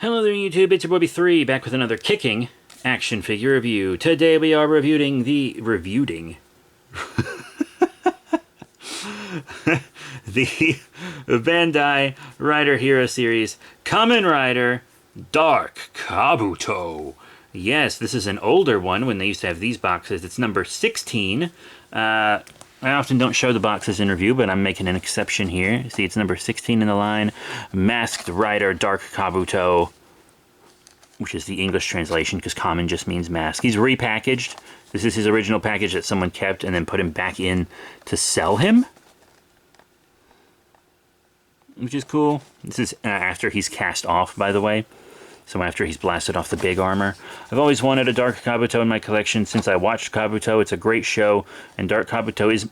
Hello there YouTube, it's your boy B3 back with another kicking action figure review. Today we are reviewing the Bandai Rider Hero Series Kamen Rider Dark Kabuto. Yes, this is an older one when they used to have these boxes. It's number 16. I often don't show the boxes in review, but I'm making an exception here. See, it's number 16 in the line. Masked Rider Dark Kabuto, which is the English translation because Kamen just means mask. He's repackaged. This is his original package that someone kept and then put him back in to sell him, which is cool. This is after he's cast off, by the way. So after he's blasted off the big armor. I've always wanted a Dark Kabuto in my collection since I watched Kabuto. It's a great show, and Dark Kabuto is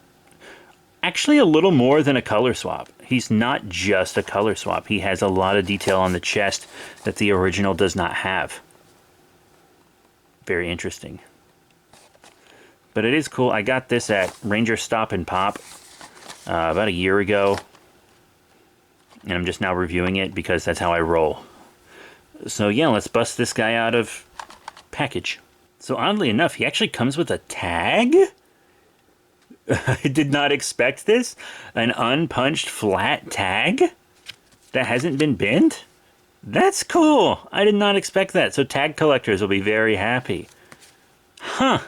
actually a little more than a color swap. He's not just a color swap. He has a lot of detail on the chest that the original does not have. Very interesting. But it is cool. I got this at Ranger Stop and Pop about a year ago. And I'm just now reviewing it because that's how I roll. So yeah, let's bust this guy out of package. So oddly enough, he actually comes with a tag? I did not expect this. An unpunched flat tag that hasn't been bent? That's cool. I did not expect that. So tag collectors will be very happy. Huh.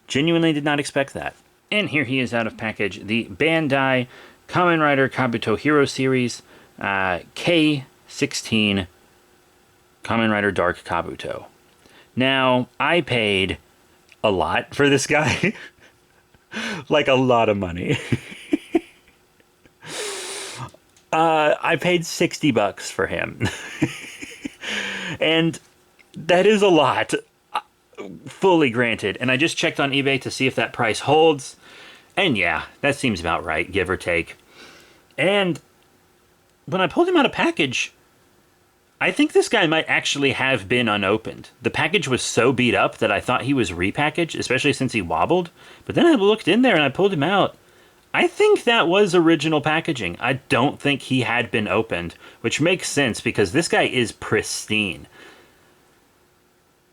Genuinely did not expect that. And here he is out of package. The Bandai Kamen Rider Kabuto Hero Series K16 Kamen Rider Dark Kabuto. Now, I paid a lot for this guy. Like a lot of money. I paid $60 for him. And that is a lot. Fully granted. And I just checked on eBay to see if that price holds. And yeah, that seems about right, give or take. And when I pulled him out of package, I think this guy might actually have been unopened. The package was so beat up that I thought he was repackaged, especially since he wobbled. But then I looked in there and I pulled him out. I think that was original packaging. I don't think he had been opened, which makes sense because this guy is pristine.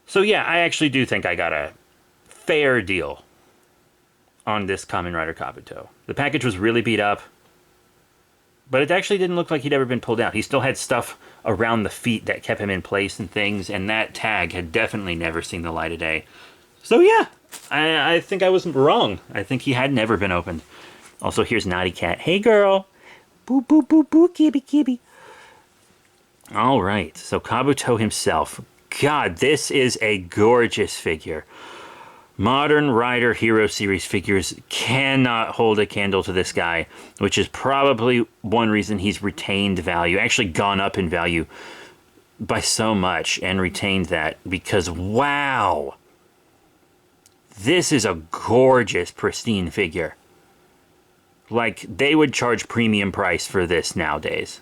So yeah, I actually do think I got a fair deal on this Kamen Rider Kabuto. The package was really beat up, but it actually didn't look like he'd ever been pulled out. He still had stuff around the feet that kept him in place and things, and that tag had definitely never seen the light of day. So yeah, I think I wasn't wrong. I think he had never been opened. Also, here's Naughty Cat. Hey girl! Boo boo boo boo, kibby kibby. Alright, so Kabuto himself. God, this is a gorgeous figure. Modern Rider Hero Series figures cannot hold a candle to this guy, which is probably one reason he's retained value, actually gone up in value by so much and retained that, because wow, this is a gorgeous, pristine figure. Like, they would charge premium price for this nowadays.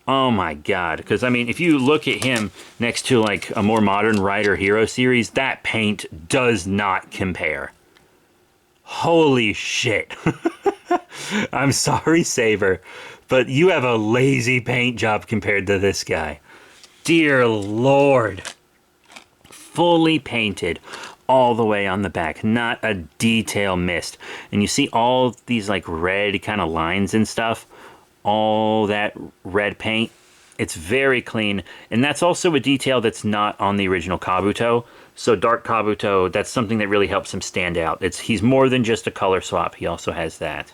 Oh my god, because I mean, if you look at him next to like a more modern Rider Hero Series, that paint does not compare. Holy shit. I'm sorry, Saber, but you have a lazy paint job compared to this guy. Dear Lord. Fully painted all the way on the back, not a detail missed. And you see all these like red kind of lines and stuff. All that red paint, it's very clean, and that's also a detail that's not on the original Kabuto. So Dark Kabuto, that's something that really helps him stand out. He's more than just a color swap. He also has that.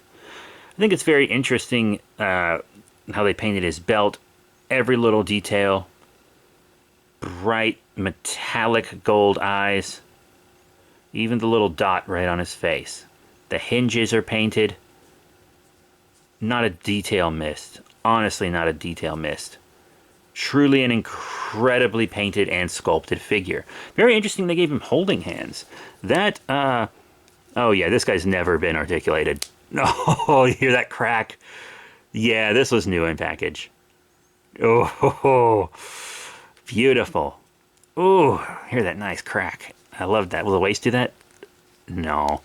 I think it's very interesting how they painted his belt. Every little detail, bright metallic gold eyes, even the little dot right on his face. The hinges are painted. Not a detail missed. Honestly, not a detail missed. Truly an incredibly painted and sculpted figure. Very interesting they gave him holding hands. That, oh yeah, this guy's never been articulated. Oh, you hear that crack? Yeah, this was new in package. Oh, beautiful. Ooh, hear that nice crack. I love that. Will the waist do that? No.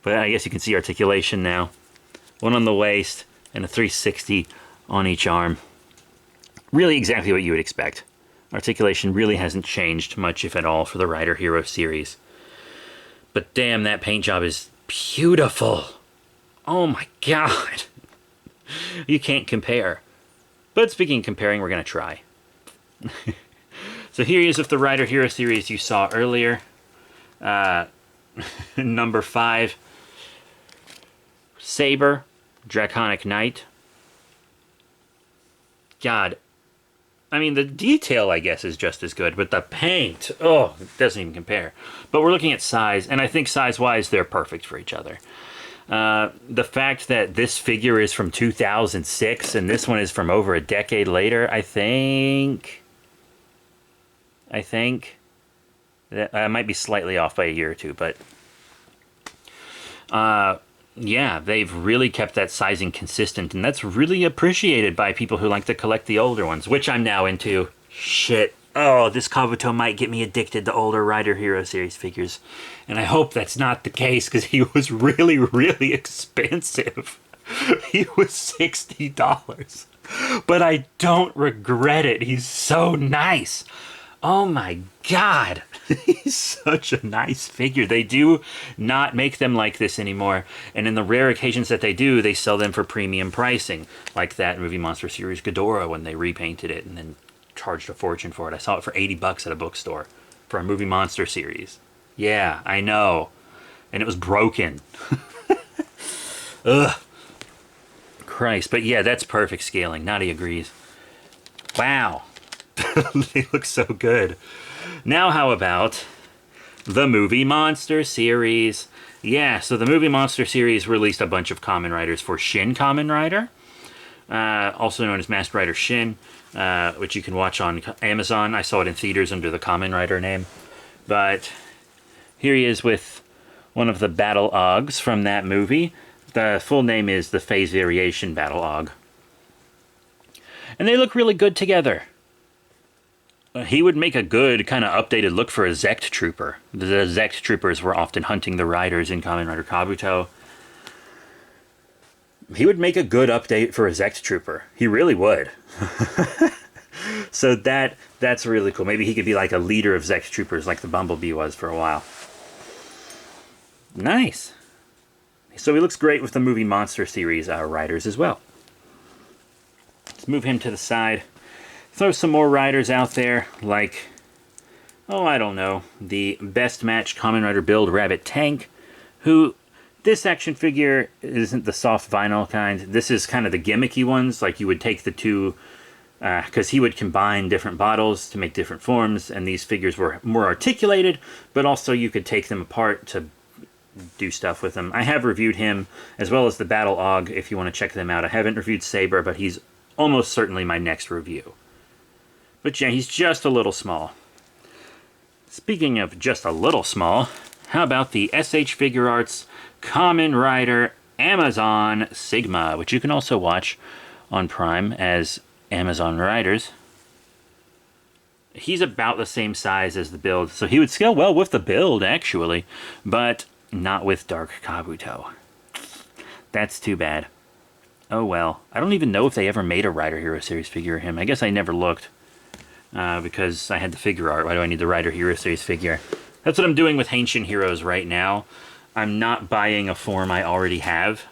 But I guess you can see articulation now. One on the waist, and a 360 on each arm. really exactly what you would expect. Articulation really hasn't changed much, if at all, for the Rider Hero series. But damn, that paint job is beautiful. Oh my god. You can't compare. But speaking of comparing, we're going to try. So here he is with the Rider Hero series you saw earlier. Number 5. Saber, Draconic Knight. God. I mean, the detail, I guess, is just as good, but the paint, oh, it doesn't even compare. But we're looking at size, and I think size-wise, they're perfect for each other. The fact that this figure is from 2006 and this one is from over a decade later, I think that I might be slightly off by a year or two, but yeah, they've really kept that sizing consistent, and that's really appreciated by people who like to collect the older ones, which I'm now into. Shit. Oh, this Kabuto might get me addicted to older Rider Hero series figures. And I hope that's not the case, because he was really, really expensive. He was $60. But I don't regret it. He's so nice. Oh my god. He's such a nice figure. They do not make them like this anymore. And in the rare occasions that they do, they sell them for premium pricing. Like that Movie Monster series Ghidorah when they repainted it and then charged a fortune for it. I saw it for $80 at a bookstore for a Movie Monster series. Yeah, I know. And it was broken. Ugh. Christ. But yeah, that's perfect scaling. Naughty agrees. Wow. They look so good. Now how about the Movie Monster series? Yeah, so the Movie Monster series released a bunch of Kamen Riders for Shin Kamen Rider, also known as Masked Rider Shin, which you can watch on Amazon. I saw it in theaters under the Kamen Rider name. But here he is with one of the Battle Ogs from that movie. The full name is the Phase Variation Battle Og. And they look really good together. He would make a good kind of updated look for a Zect Trooper. The Zect Troopers were often hunting the riders in Kamen Rider Kabuto. He would make a good update for a Zect Trooper. He really would. So that's really cool. Maybe he could be like a leader of Zect Troopers like the Bumblebee was for a while. Nice. So he looks great with the Movie Monster series riders as well. Let's move him to the side. Throw some more riders out there, like, oh, I don't know, the Best Match Kamen Rider Build Rabbit Tank, who, this action figure isn't the soft vinyl kind. This is kind of the gimmicky ones, like you would take the two, because he would combine different bottles to make different forms, and these figures were more articulated, but also you could take them apart to do stuff with them. I have reviewed him, as well as the Battle Og, if you want to check them out. I haven't reviewed Saber, but he's almost certainly my next review. But yeah, he's just a little small. Speaking of just a little small, how about the SH Figure Arts Kamen Rider Amazon Sigma, which you can also watch on Prime as Amazon Riders. He's about the same size as the build, so he would scale well with the build, actually, but not with Dark Kabuto. That's too bad. Oh well. I don't even know if they ever made a Rider Hero series figure of him. I guess I never looked. Because I had the figure art. Why do I need the Rider Hero series figure? That's what I'm doing with Henshin Heroes right now. I'm not buying a form I already have.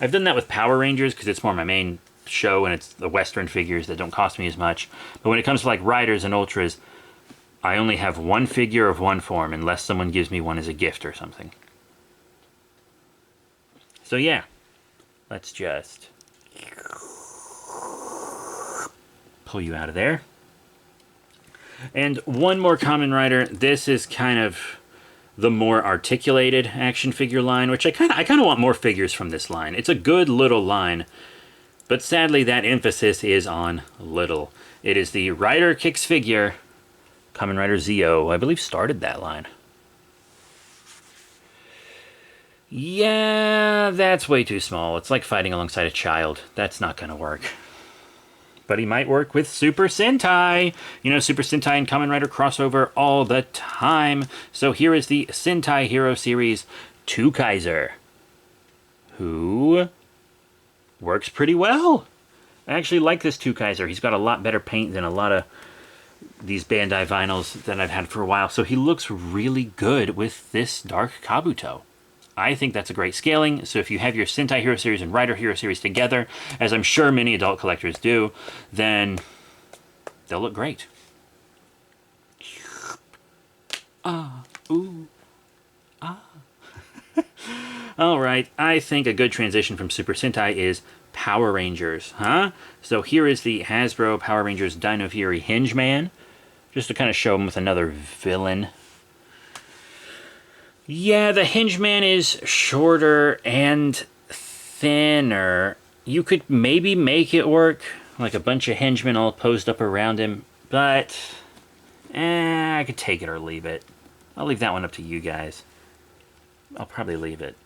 I've done that with Power Rangers because it's more my main show and it's the Western figures that don't cost me as much. But when it comes to like Riders and Ultras, I only have one figure of one form unless someone gives me one as a gift or something. So yeah, let's just pull you out of there. And one more Kamen Rider. This is kind of the more articulated action figure line, which I kind of want more figures from this line. It's a good little line, but sadly that emphasis is on little. It is the Rider Kicks figure, Kamen Rider Zio, I believe started that line. Yeah, that's way too small. It's like fighting alongside a child. That's not gonna work. But he might work with Super Sentai. You know, Super Sentai and Kamen Rider crossover all the time. So here is the Sentai Hero Series 2 Kaiser, who works pretty well. I actually like this 2 Kaiser. He's got a lot better paint than a lot of these Bandai vinyls that I've had for a while. So he looks really good with this Dark Kabuto. I think that's a great scaling. So if you have your Sentai Hero Series and Rider Hero Series together, as I'm sure many adult collectors do, then they'll look great. Ah, ooh, ah. All right, I think a good transition from Super Sentai is Power Rangers, huh? So here is the Hasbro Power Rangers Dino Fury Hingeman, just to kind of show him with another villain. Yeah, the Hingeman is shorter and thinner. You could maybe make it work, like a bunch of henchmen all posed up around him, but I could take it or leave it. I'll leave that one up to you guys. I'll probably leave it.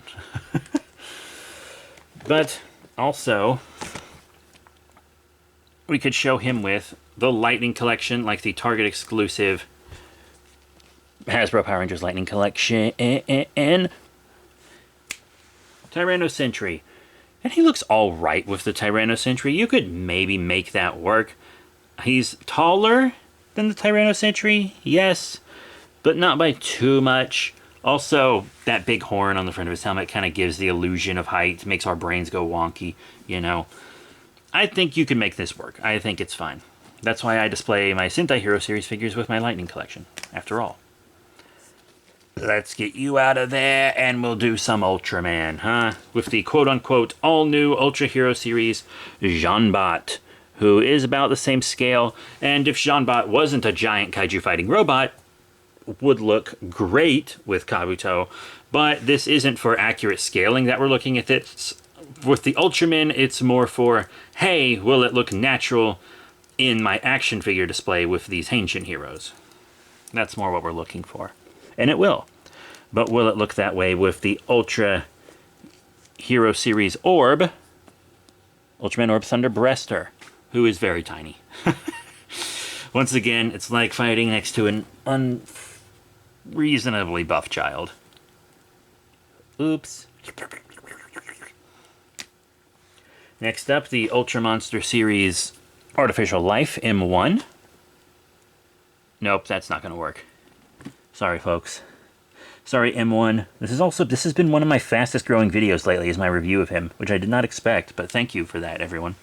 But also, we could show him with the Lightning Collection, like the Target exclusive Hasbro Power Rangers Lightning Collection, and Tyranno Sentry. And he looks all right with the Tyranno Sentry. You could maybe make that work. He's taller than the Tyranno Sentry, yes, but not by too much. Also, that big horn on the front of his helmet kind of gives the illusion of height, makes our brains go wonky, you know. I think you can make this work. I think it's fine. That's why I display my Sentai Hero Series figures with my Lightning Collection, after all. Let's get you out of there, and we'll do some Ultraman, huh? With the quote-unquote all-new Ultra Hero Series, Jeanbot, who is about the same scale, and if Jeanbot wasn't a giant kaiju fighting robot, would look great with Kabuto, but this isn't for accurate scaling that we're looking at this. With the Ultraman, it's more for, hey, will it look natural in my action figure display with these Henshin heroes? That's more what we're looking for. And it will. But will it look that way with the Ultra Hero Series Orb, Ultraman Orb Thunder Breaster, who is very tiny. Once again, it's like fighting next to an unreasonably buff child. Oops. Next up, the Ultra Monster Series Artificial Life M1. Nope, that's not going to work. Sorry, folks. Sorry, M1. This has been one of my fastest growing videos lately, is my review of him, which I did not expect, but thank you for that, everyone.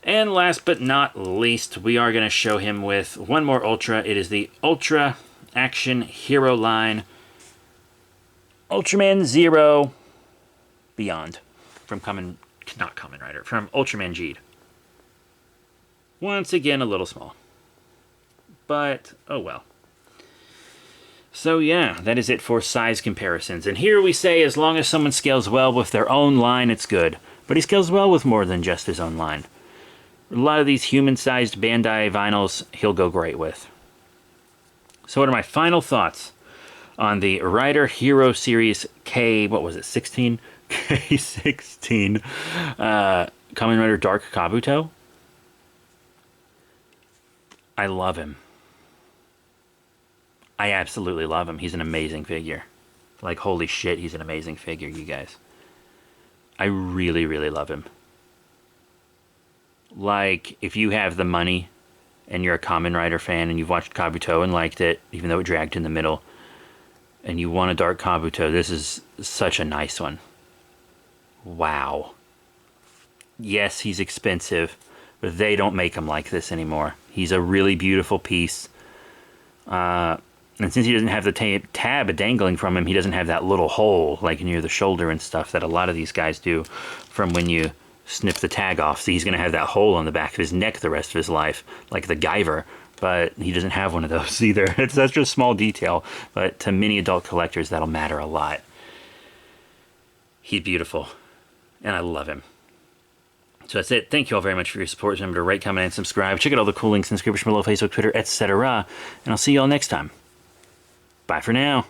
And last but not least, we are going to show him with one more Ultra. It is the Ultra Action Hero line, Ultraman Zero Beyond, from not Kamen Rider, from Ultraman Geed. Once again, a little small. But, oh well. So yeah, that is it for size comparisons. And here we say as long as someone scales well with their own line, it's good. But he scales well with more than just his own line. A lot of these human-sized Bandai vinyls he'll go great with. So what are my final thoughts on the Rider Hero Series K16? K16 Kamen Rider Dark Kabuto? I love him. I absolutely love him. He's an amazing figure. Like, holy shit, he's an amazing figure, you guys. I really, really love him. Like, if you have the money and you're a Kamen Rider fan and you've watched Kabuto and liked it, even though it dragged in the middle, and you want a Dark Kabuto, this is such a nice one. Wow. Yes, he's expensive, but they don't make him like this anymore. He's a really beautiful piece. And since he doesn't have the tab dangling from him, he doesn't have that little hole like near the shoulder and stuff that a lot of these guys do from when you snip the tag off. So he's going to have that hole on the back of his neck the rest of his life, like the Guyver. But he doesn't have one of those either. It's such a small detail, but to many adult collectors, that'll matter a lot. He's beautiful, and I love him. So that's it. Thank you all very much for your support. Remember to rate, comment, and subscribe. Check out all the cool links in the description below, Facebook, Twitter, etc. And I'll see you all next time. Bye for now.